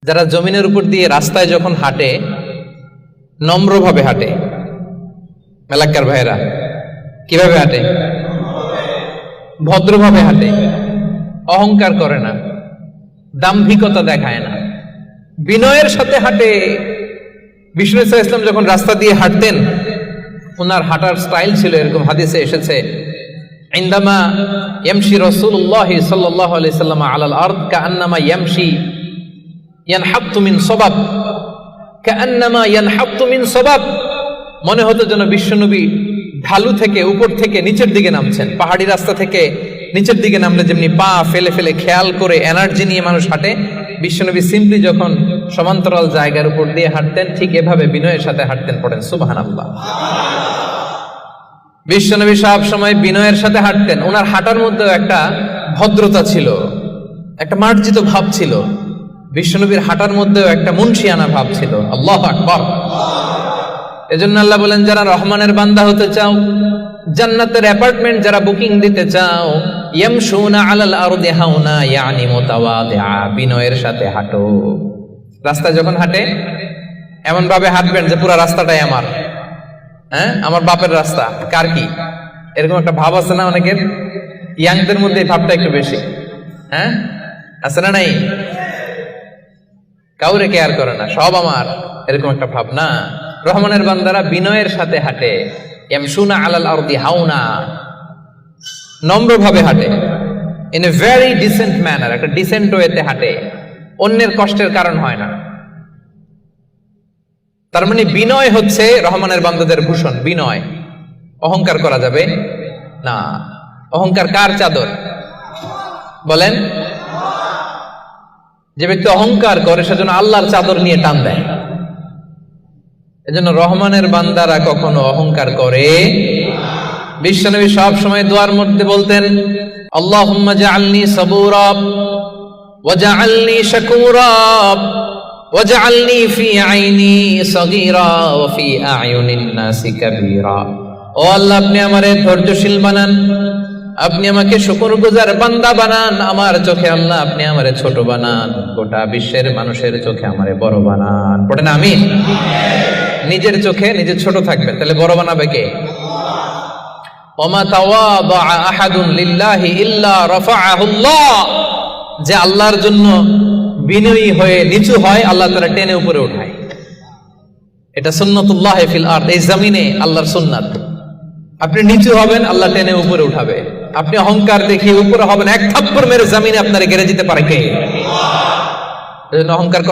যারা জমিনের উপর দিয়ে রাস্তায় যখন হাঁটে নম্রভাবে হাঁটে, এলাকার ভাইরা কিভাবে হাঁটে? ভদ্রভাবে হাঁটে, অহংকার করে না, দাম্ভিকতা দেখায় না, বিনয়ের সাথে হাঁটে। বিষ্ণু ইসলাম যখন রাস্তা দিয়ে হাঁটতেন, ওনার হাঁটার স্টাইল ছিল এরকম, হাদিসে এসেছে ইনদামা ইয়ামশি রাসূলুল্লাহ সাল্লাল্লাহু আলাইহি সাল্লাম আলাল আরদ কাআন্নামা ইয়ামশি ইয়ানহাত্তু মিন সাবাব, কাআন্নামা ইয়ানহাত্তু মিন সাবাব। মনে হতো যেন বিশ্বনবী ঢালু থেকে উপর থেকে নিচের দিকে নামছেন। পাহাড়ি রাস্তা থেকে নিচের দিকে নামলে যেমনি পা ফেলে ফেলে খেয়াল করে এনার্জি নিয়ে মানুষ হাঁটে, বিশ্বনবী সিম্পলি যখন সমান্তরাল জায়গার উপর দিয়ে হাঁটতেন, ঠিক এভাবে বিনয়ের সাথে হাঁটতেন। পড়েন সুবহানাল্লাহ। বিশ্বনবী সব সময় বিনয়ের সাথে হাঁটতেন। ওনার হাঁটার মধ্যেও একটা ভদ্রতা ছিল, একটা মার্জিত ভাব ছিল। বিশ্বনবীর হাঁটার মধ্যেও একটা মুনশিয়ানা ভাব ছিল। আল্লাহু আকবার। এজন্য আল্লাহ বলেন, যারা রহমানের বান্দা হতে চাও, জান্নাতের অ্যাপার্টমেন্ট যারা বুকিং দিতে চাও, ইয়ামশুনা আলাল আরদি হাওনা ইয়ানি মুতাওয়াদিআ, বিনয়ের সাথে হাঁটো। রাস্তায় যখন হাঁটে এমন ভাবে হাঁটবেন যে পুরো রাস্তাটাই আমার, আমার বাপের রাস্তা, কার কি, এরকম একটা ভাব আছে না অনেকের? ইয়াংদের মধ্যে এই ভাবটা একটু বেশি, আছে না? নাই, কাউরে কেয়ার করে না, সব আমার, এরকম একটা ভাব না। রহমানের বান্দারা বিনয়ের সাথে হাঁটে, ইয়ামশুনা আলাল আরদি হাওনা, নম্রভাবে হাঁটে, in a very dissent manner, একটা ডিসেন্ট ওয়েতে হাঁটে, অন্যের কষ্টের কারণ হয় না। তার মানে বিনয় হচ্ছে রহমানের বান্দাদের ভূষণ। বিনয়, অহংকার করা যাবে না। অহংকার কার চাদর বলেন? যে ব্যক্তি অহংকার করে সেজন্য আল্লাহর চাদর নিয়ে টান দেয়। এজন্য রহমানের বান্দারা কখনো অহংকার করে। বিশ্বনবী সব সময় দোয়ার মধ্যে বলতেন, আল্লাহুম্মা জাআলনি সাবুরা ওয়া জাআলনি শাকুরা ওয়াজআলনি ফি আইনি সগীরা ওয়া ফি আয়ুনিন নাসি কাবীরা। ও আল্লাহ, আপনি আমারে ধৈর্যশীল বানান, আপনি আমাকে শুকরগুজার বান্দা বানান, আমার চোখে আল্লাহ আপনি আমারে ছোট বানান, গোটা বিশ্বের মানুষের চোখে আমারে বড় বানান। পড়েন আমিন। নিজের চোখে নিজে ছোট থাকবেন, তাহলে বড় বানাবে কে? ওমা তাওয়াদা আহাদুন লিল্লাহি ইল্লা রাফাআহুল্লাহ। যে আল্লাহর জন্য বিনয়ী হয়ে নিচু হয়, আল্লাহ তাআলা টেনে উপরে উঠায়। এটা সুন্নাতুল্লাহ ফিল আরদ, এই জমিনে আল্লাহর সুন্নাত। আপনি নিচু হবেন, আল্লাহ টেনে উপরে উঠাবে। আপনি অহংকার দেখিয়ে উপরে হবেন, এক থাপ্পড় মেরে জমিনে আপনারে গেড়ে দিতে পারে কে? এজন্য অহংকার